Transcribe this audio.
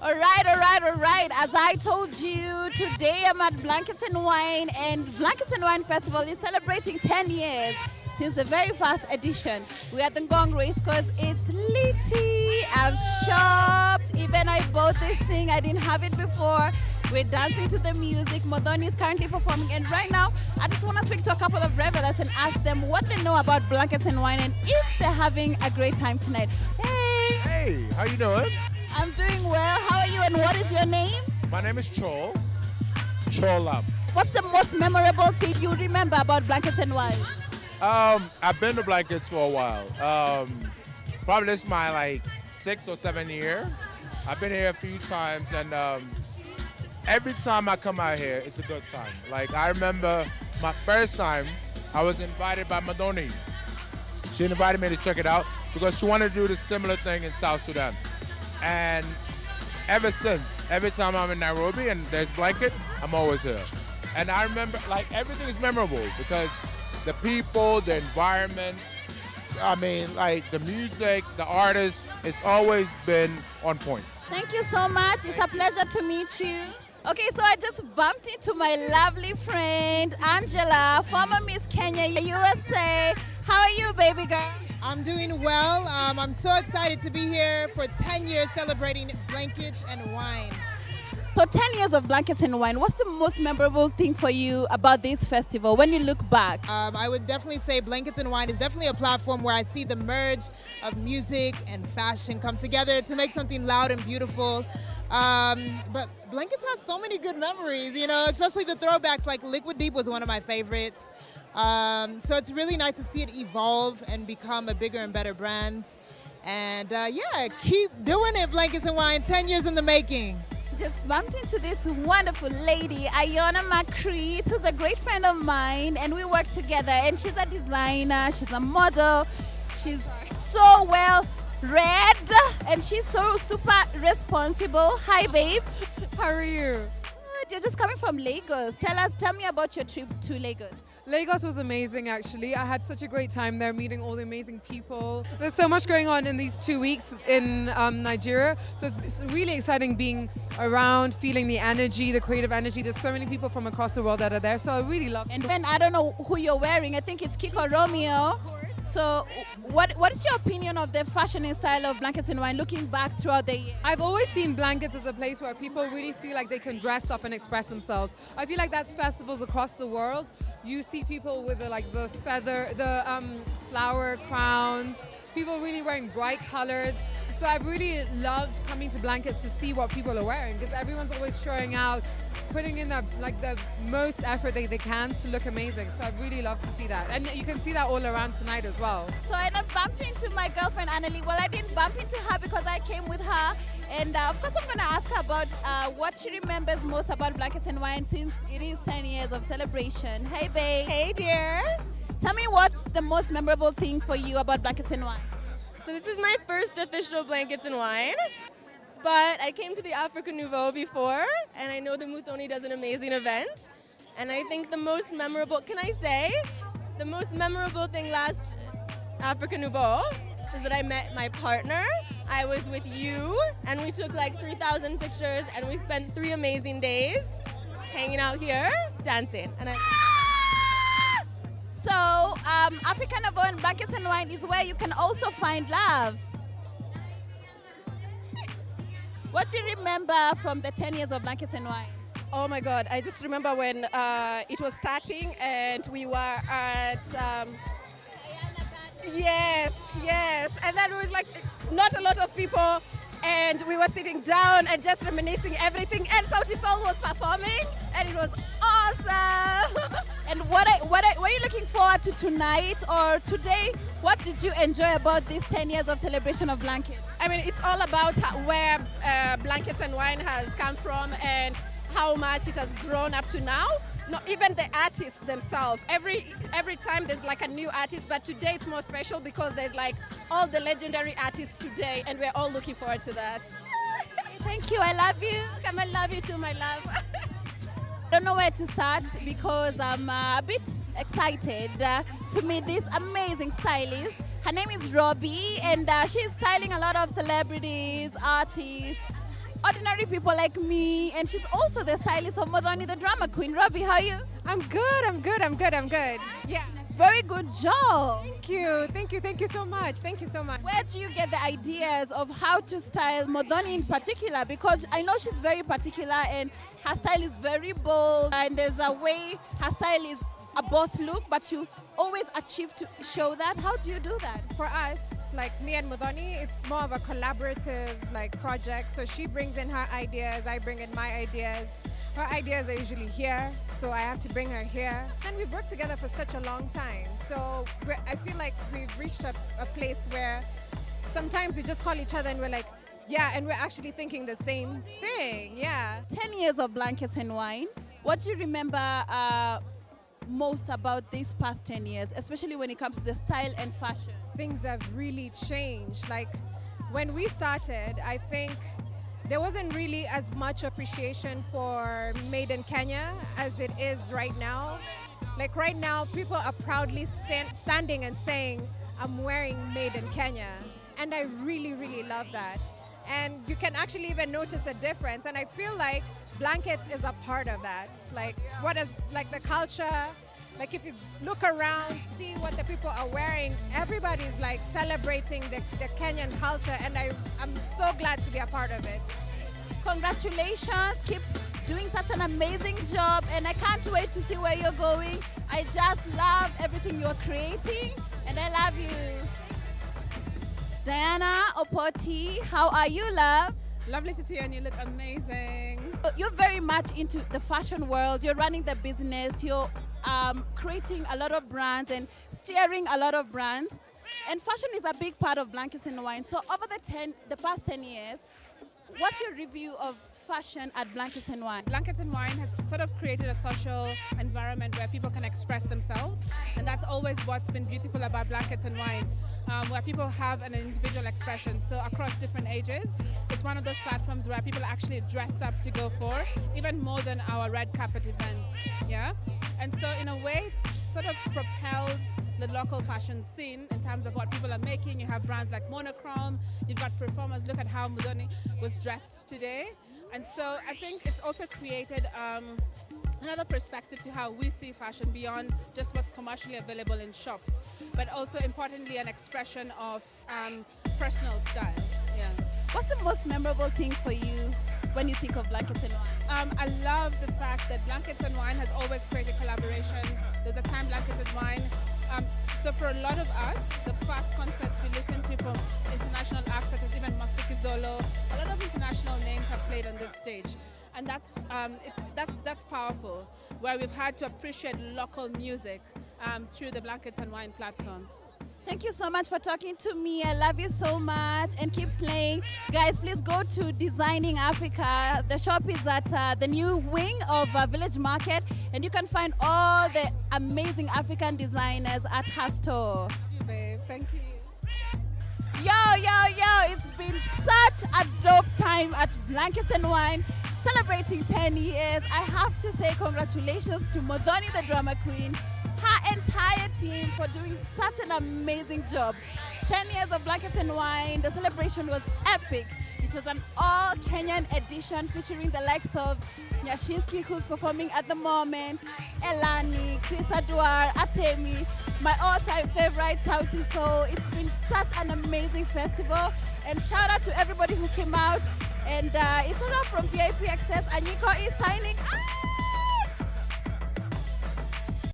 All right. As I told you, today I'm at Blankets and Wine, and Blankets and Wine Festival is celebrating 10 years since the very first edition. We're at the Ngong Race because it's litty. I've shopped, even I bought this thing. I didn't have it before. We're dancing to the music. Modoni is currently performing, and right now, I just want to speak to a couple of revelers and ask them what they know about Blankets and Wine and if they're having a great time tonight. Hey! Hey, how you doing? I'm doing well. How are you and what is your name? My name is Chol. Cholam. What's the most memorable thing you remember about Blankets and Wine? I've been to Blankets for a while. Probably this is my 6th or 7th year. I've been here a few times, and every time I come out here, it's a good time. I remember my first time, I was invited by Modoni. She invited me to check it out because she wanted to do the similar thing in South Sudan. And ever since, every time I'm in Nairobi and there's Blanket, I'm always here. And I remember, everything is memorable because the people, the environment, the music, the artists, it's always been on point. Thank you so much. It's a pleasure to meet you. Okay, so I just bumped into my lovely friend, Angela, former Miss Kenya, USA. How are you, baby girl? I'm doing well. I'm so excited to be here for 10 years celebrating Blankets and Wine. So 10 years of Blankets and Wine, what's the most memorable thing for you about this festival when you look back? I would definitely say Blankets and Wine is definitely a platform where I see the merge of music and fashion come together to make something loud and beautiful. But Blankets has so many good memories, especially the throwbacks, like Liquid Deep was one of my favorites. So it's really nice to see it evolve and become a bigger and better brand. And keep doing it, Blankets and Wine, 10 years in the making. Just bumped into this wonderful lady, Ayana Macreeth, who's a great friend of mine, and we work together. And she's a designer, she's a model, she's so well read, and she's so super responsible. Hi, babes. How are you? Good. You're just coming from Lagos. Tell me about your trip to Lagos. Lagos was amazing, actually. I had such a great time there, meeting all the amazing people. There's so much going on in these 2 weeks in Nigeria, so it's really exciting being around, feeling the energy, the creative energy. There's so many people from across the world that are there, so I really love it. And then I don't know who you're wearing. I think it's Kiko Romeo. So what is your opinion of the fashion and style of Blankets and Wine looking back throughout the year? I've always seen Blankets as a place where people really feel like they can dress up and express themselves. I feel like that's festivals across the world. You see people with the feather, flower crowns, people really wearing bright colors. So I've really loved coming to Blankets to see what people are wearing because everyone's always showing out, putting in the most effort they can to look amazing. So I really love to see that. And you can see that all around tonight as well. So I bumped into my girlfriend Annalie. Well, I didn't bump into her because I came with her. And of course, I'm going to ask her about what she remembers most about Blankets and Wine since it is 10 years of celebration. Hey, babe. Hey, dear. Tell me what's the most memorable thing for you about Blankets and Wine? So this is my first official Blankets and Wine, but I came to the Africa Nouveau before, and I know the Muthoni does an amazing event. And I think the most memorable thing last Africa Nouveau is that I met my partner. I was with you, and we took 3,000 pictures, and we spent 3 amazing days hanging out here, dancing. And So, African Nouveau and Blankets and Wine is where you can also find love. What do you remember from the 10 years of Blankets and Wine? Oh my God, I just remember when it was starting and we were at... Yes. And then it was not a lot of people and we were sitting down and just reminiscing everything and Sauti Sol was performing and it was awesome. And what are you looking forward to tonight or today? What did you enjoy about these 10 years of celebration of Blankets? I mean, it's all about where Blankets and Wine has come from and how much it has grown up to now. No, even the artists themselves. Every time there's a new artist, but today it's more special because there's all the legendary artists today, and we're all looking forward to that. Thank you. I love you. Come, I love you too, my love. I don't know where to start because I'm a bit excited to meet this amazing stylist. Her name is Robbie, and she's styling a lot of celebrities, artists. ordinary people like me, and she's also the stylist of Modoni, the drama queen. Robbie, how are you? I'm good, I'm good, I'm good, I'm good. Yeah. Very good job. Thank you so much. Thank you so much. Where do you get the ideas of how to style Modoni in particular? Because I know she's very particular and her style is very bold, and there's a way her style is a boss look, but you always achieve to show that. How do you do that? For us, like me and Modoni, it's more of a collaborative like project. So she brings in her ideas, I bring in my ideas. Her ideas are usually here, so I have to bring her here. And we've worked together for such a long time. So I feel like we've reached a place where sometimes we just call each other and we're like, yeah, and we're actually thinking the same thing, yeah. 10 years of Blankets and Wine. What do you remember most about these past 10 years, especially when it comes to the style and fashion? Things have really changed. Like when we started, I think there wasn't really as much appreciation for Made in Kenya as it is right now. Like right now, people are proudly standing and saying, I'm wearing Made in Kenya. And I really, really love that. And you can actually even notice a difference. And I feel like Blankets is a part of that. Like what is like the culture, like if you look around, see what the people are wearing, everybody's like celebrating the Kenyan culture, and I'm so glad to be a part of it. Congratulations, keep doing such an amazing job, and I can't wait to see where you're going. I just love everything you're creating, and I love you. Diana Opoti, how are you, love? Lovely to see you, and you look amazing. You're very much into the fashion world. You're running the business. You're creating a lot of brands and steering a lot of brands. And fashion is a big part of Blankets and Wine. So over the past 10 years, what's your review of fashion at Blankets and Wine? Blankets and Wine has sort of created a social environment where people can express themselves. And that's always what's been beautiful about Blankets and Wine, where people have an individual expression. So across different ages, it's one of those platforms where people actually dress up to go for, even more than our red carpet events, yeah? And so in a way, it's sort of propelled the local fashion scene in terms of what people are making. You have brands like Monochrome, you've got performers. Look at how Modoni was dressed today. And so I think it's also created another perspective to how we see fashion beyond just what's commercially available in shops, but also importantly an expression of personal style. Yeah. What's the most memorable thing for you when you think of Blankets and Wine? I love the fact that Blankets and Wine has always created collaborations. There's a time Blankets and Wine. So for a lot of us, the first concerts we listened to from international acts such as even Mafiki Zolo, a lot of international names have played on this stage. And that's powerful, where we've had to appreciate local music through the Blankets and Wine platform. Thank you so much for talking to me. I love you so much, and keep slaying. Guys, please go to Designing Africa. The shop is at the new wing of Village Market, and you can find all the amazing African designers at her store. Thank you, babe. Thank you. Yo, it's been such a dope time at Blankets and Wine, celebrating 10 years. I have to say congratulations to Modoni, the drama queen, her entire team for doing such an amazing job. 10 years of Blankets and Wine, the celebration was epic. It was an all Kenyan edition featuring the likes of Nyashinsky, who's performing at the moment, Elani, Chris Adwar, Atemi, my all-time favorite, Sauti Soul. It's been such an amazing festival, and shout out to everybody who came out. And it's a wrap from VIP Access. Anyiko is signing out.